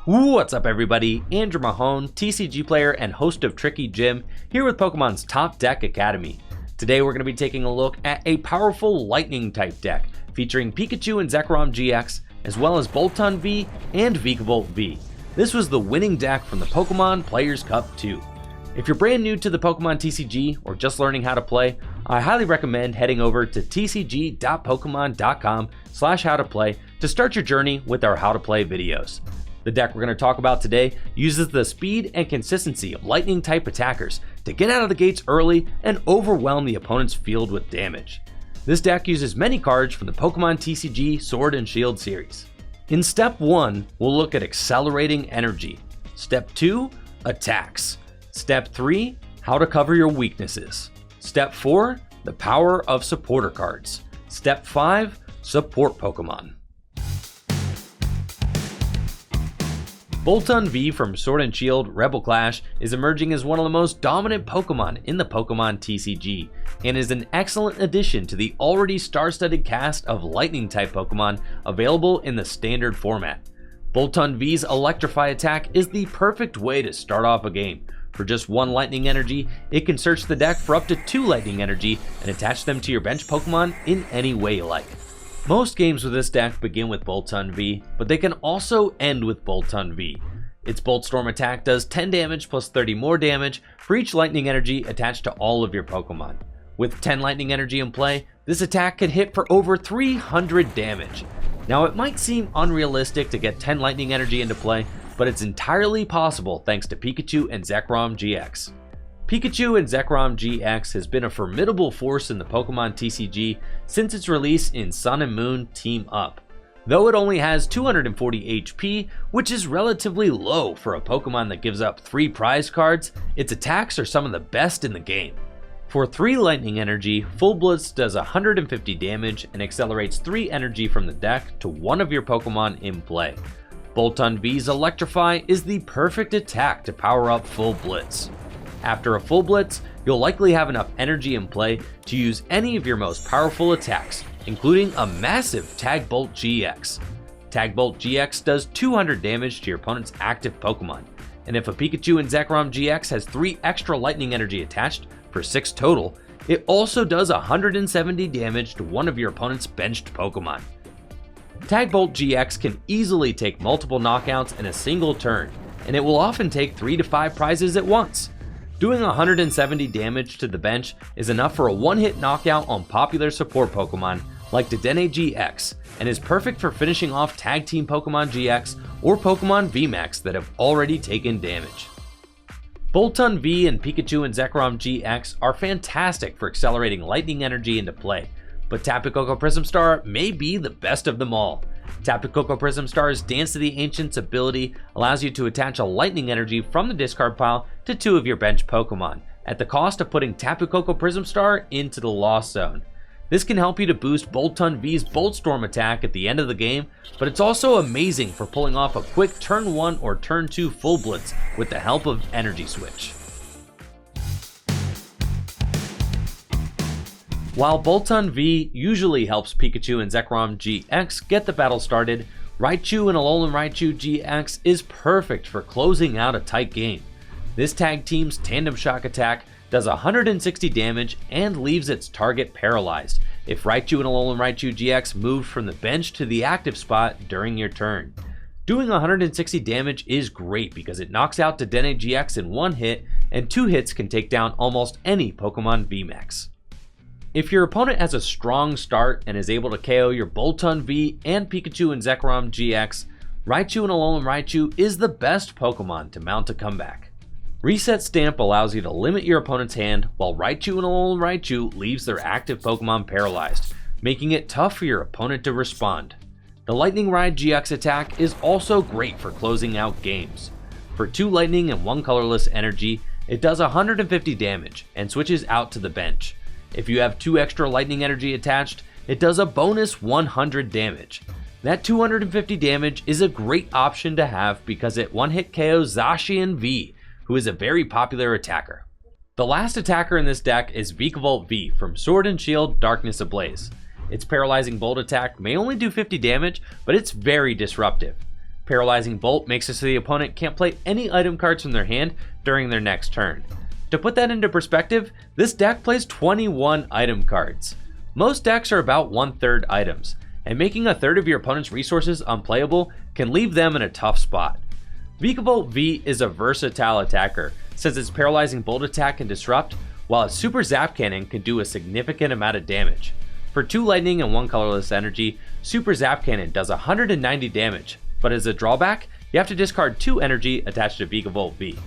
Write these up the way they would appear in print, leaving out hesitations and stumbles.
What's up everybody, Andrew Mahone, TCG player and host of Tricky Gym, here with Pokemon's Top Deck Academy. Today we're going to be taking a look at a powerful lightning type deck featuring Pikachu and ZeKrom GX, as well as Bolton V and Vikavolt V. This was the winning deck from the Pokemon Players Cup 2. If you're brand new to the Pokemon TCG or just learning how to play, I highly recommend heading over to tcg.pokemon.com/howtoplay to start your journey with our how to play videos. The deck we're going to talk about today uses the speed and consistency of lightning type attackers to get out of the gates early and overwhelm the opponent's field with damage. This deck uses many cards from the Pokemon TCG Sword and Shield series. In step 1, we'll look at accelerating energy. Step 2, attacks. Step 3, how to cover your weaknesses. Step 4, the power of supporter cards. Step 5, support Pokemon. Bolton V from Sword and Shield Rebel Clash is emerging as one of the most dominant Pokemon in the Pokemon TCG, and is an excellent addition to the already star-studded cast of lightning type Pokemon available in the standard format. Bolton V's Electrify attack is the perfect way to start off a game. For just 1 lightning energy, it can search the deck for up to 2 lightning energy and attach them to your bench Pokemon in any way you like. Most games with this deck begin with Bolton V, but they can also end with Bolton V. Its Bolt Storm attack does 10 damage plus 30 more damage for each lightning energy attached to all of your Pokemon. With 10 lightning energy in play, this attack can hit for over 300 damage. Now it might seem unrealistic to get 10 lightning energy into play, but it's entirely possible thanks to Pikachu and ZeKrom GX. Pikachu and ZeKrom GX has been a formidable force in the Pokemon TCG since its release in Sun and Moon Team Up. Though it only has 240 HP, which is relatively low for a Pokemon that gives up 3 prize cards, its attacks are some of the best in the game. For 3 lightning energy, Full Blitz does 150 damage and accelerates 3 energy from the deck to one of your Pokemon in play. Bolton V's Electrify is the perfect attack to power up Full Blitz. After a Full Blitz, you'll likely have enough energy in play to use any of your most powerful attacks, including a massive Tag Bolt GX. Tag Bolt GX does 200 damage to your opponent's active Pokemon, and if a Pikachu and ZeKrom GX has 3 extra lightning energy attached for 6 total, it also does 170 damage to one of your opponent's benched Pokemon. Tag Bolt GX can easily take multiple knockouts in a single turn, and it will often take 3 to 5 prizes at once. Doing 170 damage to the bench is enough for a one-hit knockout on popular support Pokemon like Dedenne GX, and is perfect for finishing off Tag Team Pokemon GX or Pokemon VMAX that have already taken damage. Bolton V and Pikachu and ZeKrom GX are fantastic for accelerating lightning energy into play, but Tapu Koko Prism Star may be the best of them all. Tapu Koko Prism Star's Dance of the Ancients ability allows you to attach a lightning energy from the discard pile to 2 of your bench Pokemon, at the cost of putting Tapu Koko Prism Star into the Lost Zone. This can help you to boost Bolton V's Bolt Storm attack at the end of the game, but it's also amazing for pulling off a quick turn 1 or turn 2 Full Blitz with the help of Energy Switch. While Bolton V usually helps Pikachu and ZeKrom GX get the battle started, Raichu and Alolan Raichu GX is perfect for closing out a tight game. This tag team's Tandem Shock attack does 160 damage and leaves its target paralyzed if Raichu and Alolan Raichu GX move from the bench to the active spot during your turn. Doing 160 damage is great because it knocks out Dedenne GX in 1 hit, and 2 hits can take down almost any Pokemon VMAX. If your opponent has a strong start and is able to KO your Bolton V and Pikachu and ZeKrom GX, Raichu and Alolan Raichu is the best Pokemon to mount a comeback. Reset Stamp allows you to limit your opponent's hand, while Raichu and Alolan Raichu leaves their active Pokemon paralyzed, making it tough for your opponent to respond. The Lightning Ride GX attack is also great for closing out games. For 2 lightning and 1 colorless energy, it does 150 damage and switches out to the bench. If you have 2 extra lightning energy attached, it does a bonus 100 damage. That 250 damage is a great option to have because it one-hit KOs Zacian V, who is a very popular attacker. The last attacker in this deck is Vikavolt V from Sword and Shield Darkness Ablaze. Its paralyzing bolt attack may only do 50 damage, but it's very disruptive. Paralyzing Bolt makes it so the opponent can't play any item cards from their hand during their next turn. To put that into perspective, this deck plays 21 item cards. Most decks are about 1/3 items, and making a third of your opponent's resources unplayable can leave them in a tough spot. Vikavolt V is a versatile attacker, since its Paralyzing Bolt attack can disrupt, while its Super Zap Cannon can do a significant amount of damage. For 2 lightning and 1 colorless energy, Super Zap Cannon does 190 damage, but as a drawback, you have to discard 2 energy attached to Vikavolt V.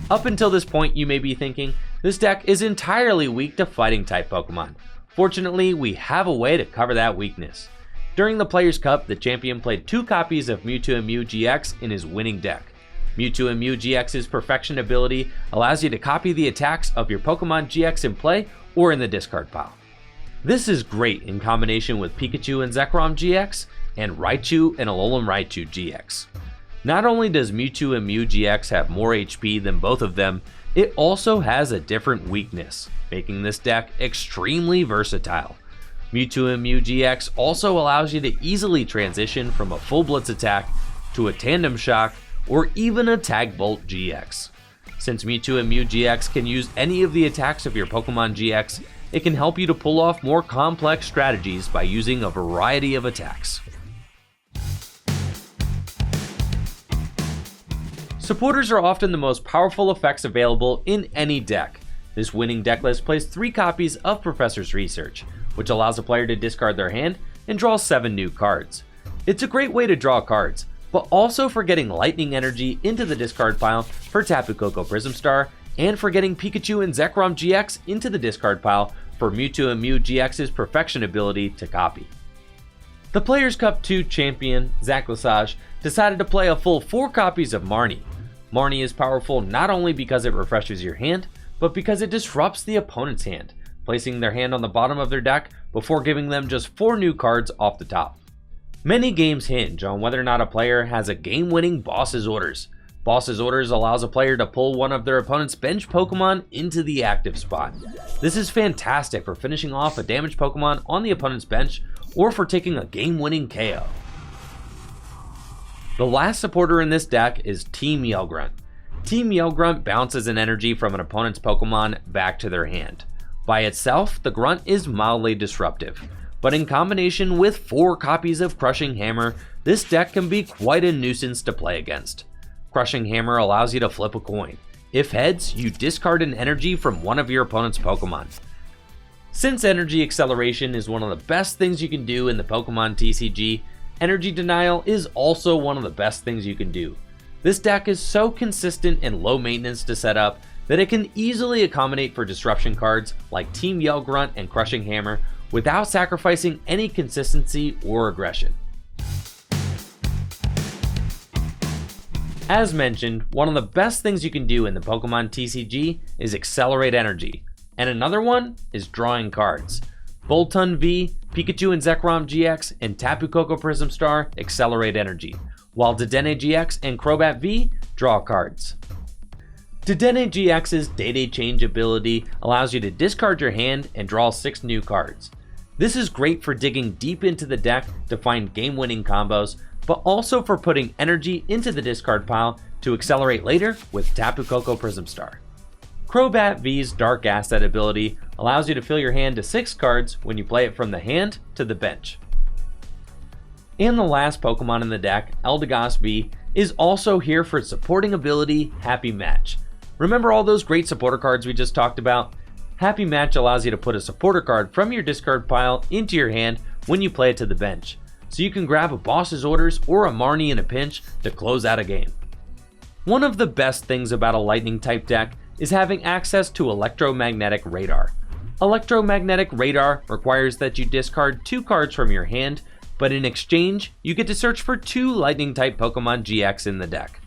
Up until this point, you may be thinking, this deck is entirely weak to fighting type Pokemon. Fortunately, we have a way to cover that weakness. During the Players' Cup, the champion played 2 copies of Mewtwo and Mew GX in his winning deck. Mewtwo and Mew GX's Perfection ability allows you to copy the attacks of your Pokemon GX in play or in the discard pile. This is great in combination with Pikachu and Zekrom GX and Raichu and Alolan Raichu GX. Not only does Mewtwo and Mew GX have more HP than both of them, it also has a different weakness, making this deck extremely versatile. Mewtwo and Mew GX also allows you to easily transition from a full Blitz attack to a Tandem Shock or even a Tag Bolt GX. Since Mewtwo and Mew GX can use any of the attacks of your Pokemon GX, it can help you to pull off more complex strategies by using a variety of attacks. Supporters are often the most powerful effects available in any deck. This winning deck list plays 3 copies of Professor's Research, which allows a player to discard their hand and draw 7 new cards. It's a great way to draw cards, but also for getting lightning energy into the discard pile for Tapu Koko Prism Star, and for getting Pikachu and Zekrom GX into the discard pile for Mewtwo and Mew GX's Perfection ability to copy. The Players' Cup 2 champion, Zach Lesage, decided to play a full 4 copies of Marnie. Marnie is powerful not only because it refreshes your hand, but because it disrupts the opponent's hand, placing their hand on the bottom of their deck before giving them just 4 new cards off the top. Many games hinge on whether or not a player has a game-winning Boss's Orders. Boss's Orders allows a player to pull one of their opponent's bench Pokemon into the active spot. This is fantastic for finishing off a damaged Pokemon on the opponent's bench or for taking a game-winning KO. The last supporter in this deck is Team Yellgrunt. Team Yellgrunt bounces an energy from an opponent's Pokemon back to their hand. By itself, the Grunt is mildly disruptive, but in combination with 4 copies of Crushing Hammer, this deck can be quite a nuisance to play against. Crushing Hammer allows you to flip a coin. If heads, you discard an energy from one of your opponent's Pokemon. Since Energy Acceleration is one of the best things you can do in the Pokemon TCG, Energy Denial is also one of the best things you can do. This deck is so consistent and low maintenance to set up that it can easily accommodate for disruption cards like Team Yellgrunt and Crushing Hammer without sacrificing any consistency or aggression. As mentioned, one of the best things you can do in the Pokemon TCG is accelerate energy, and another one is drawing cards. Boltund V, Pikachu and Zekrom GX, and Tapu Koko Prism Star accelerate energy, while Dedenne GX and Crobat V draw cards. Dedenne GX's Day-Day Change ability allows you to discard your hand and draw 6 new cards. This is great for digging deep into the deck to find game-winning combos, but also for putting energy into the discard pile to accelerate later with Tapu Koko Prism Star. Crobat V's Dark Asset ability allows you to fill your hand to 6 cards when you play it from the hand to the bench. And the last Pokemon in the deck, Eldegoss V, is also here for its supporting ability, Happy Match. Remember all those great supporter cards we just talked about? Happy Match allows you to put a supporter card from your discard pile into your hand when you play it to the bench, so you can grab a Boss's Orders or a Marnie in a pinch to close out a game. One of the best things about a Lightning type deck is having access to Electromagnetic Radar. Electromagnetic Radar requires that you discard 2 cards from your hand, but in exchange, you get to search for 2 Lightning type Pokemon GX in the deck.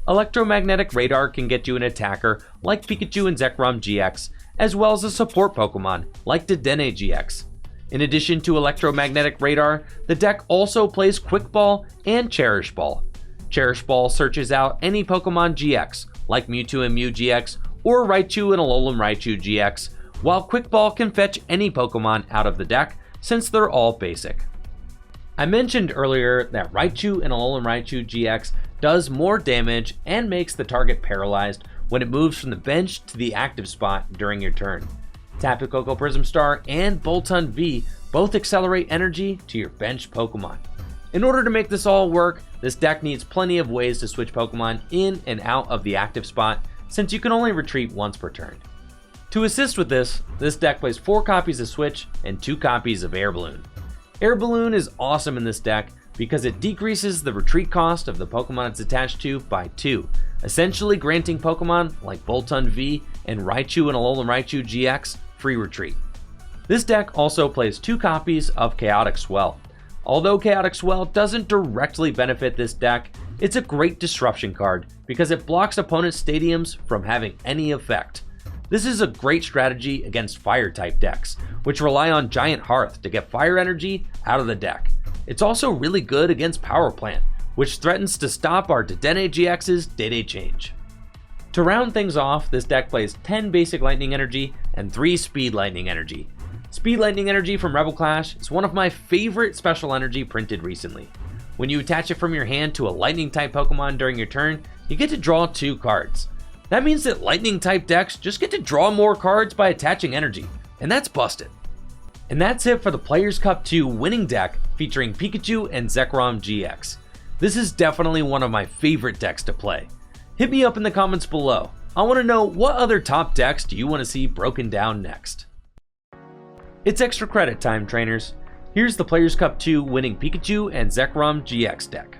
Electromagnetic Radar can get you an attacker like Pikachu and Zekrom GX, as well as a support Pokemon like Dedenne GX. In addition to Electromagnetic Radar, the deck also plays Quick Ball and Cherish Ball. Cherish Ball searches out any Pokemon GX, like Mewtwo and Mew GX, or Raichu and Alolan Raichu GX, while Quick Ball can fetch any Pokemon out of the deck since they're all basic. I mentioned earlier that Raichu and Alolan Raichu GX does more damage and makes the target paralyzed when it moves from the bench to the active spot during your turn. Tapu Koko Prism Star and Boltund V both accelerate energy to your bench Pokemon. In order to make this all work, this deck needs plenty of ways to switch Pokemon in and out of the active spot, since you can only retreat once per turn. To assist with this deck plays 4 copies of Switch and 2 copies of Air Balloon. Air Balloon is awesome in this deck because it decreases the retreat cost of the Pokemon it's attached to by 2, essentially granting Pokemon like Boltund V and Raichu and Alolan Raichu GX free retreat. This deck also plays 2 copies of Chaotic Swell. Although Chaotic Swell doesn't directly benefit this deck, it's a great disruption card because it blocks opponents' stadiums from having any effect. This is a great strategy against Fire-type decks, which rely on Giant Hearth to get fire energy out of the deck. It's also really good against Power Plant, which threatens to stop our Dedenne GX's Day-Day Change. To round things off, this deck plays 10 basic Lightning Energy and 3 Speed Lightning Energy. Speed Lightning Energy from Rebel Clash is one of my favorite special energy printed recently. When you attach it from your hand to a Lightning-type Pokemon during your turn, you get to draw 2 cards. That means that Lightning-type decks just get to draw more cards by attaching energy, and that's busted. And that's it for the Players Cup 2 winning deck featuring Pikachu and Zekrom GX. This is definitely one of my favorite decks to play. Hit me up in the comments below. I want to know, what other top decks do you want to see broken down next? It's extra credit time, trainers. Here's the Players Cup 2 winning Pikachu and Zekrom GX deck.